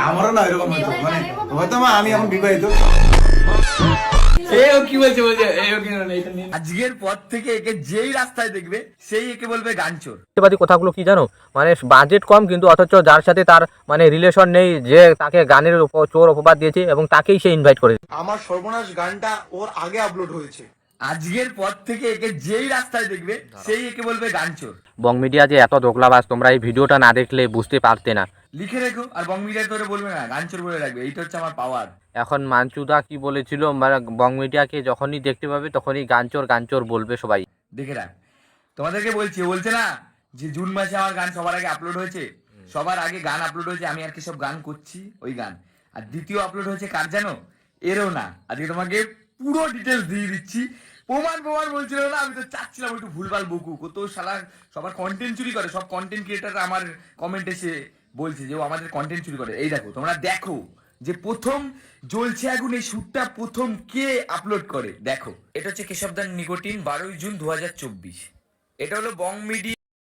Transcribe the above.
আমারও না এরকম হতো, মানে হয়তো আমি এখন বিবাহিত। কি বলছে বলছে আজকের পর থেকে একে যেই রাস্তায় দেখবে সেই একে বলবে গানচোর। সত্যিবাদী কথাগুলো কি জানো, মানে বাজেট কম কিন্তু অথচ যার সাথে তার মানে রিলেশন নেই, যে তাকে গানের চোর অপবাদ দিয়েছে এবং তাকেই সে ইনভাইট করেছে। আমার সর্বনাশ গানটা ওর আগে আপলোড হয়েছে। আজকের পর থেকে একে যেই রাস্তায় দেখবে সেই একে বলবে গানচোর। বং মিডিয়া যে এত দোগলাবাজ, তোমরা এই ভিডিওটা না দেখলে বুঝতে পারতে না। লিখে রেখো, আর বং মিডিয়া করে বলবে না, গানচোর বলে রাখবে। এইটা হচ্ছে আমার পাওয়ার। এখন মাঞ্চুদা কি বলেছিল, মানে বং মিডিয়াকে যখনই দেখতে পাবে তখনই গানচোর গানচোর বলবে সবাই। দেখে রাখ, তোমাদেরকে বলছি, বলছে না যে জুন মাসে আমার গান সবার আগে আপলোড হয়েছে। সবার আগে গান আপলোড হয়েছে আমি আর কি সব গান করছি ওই গান। আর দ্বিতীয় আপলোড হয়েছে কার জানো? এরও না। আজকে তোমাকে পুরো ডিটেলস দিয়ে দিচ্ছি। প্রমাণ বলছিল না, আমি তো চাচ্ছিলাম একটু ভুলভাল বকু। কত শালা সবার কন্টেন্ট চুরি করে, সব কন্টেন্ট ক্রিয়েটার আমার কমেন্ট এসে বলছে যে ও আমাদের কন্টেন্ট চুরি করে। এই দেখো, তোমরা দেখো যে প্রথম জ্বলছে আগুন এই শ্যুটটা প্রথম কে আপলোড করে। দেখো, এটা হচ্ছে কেশবদার নিকোটিন, 12 জুন 2024। এটা হলো বং মিডিয়া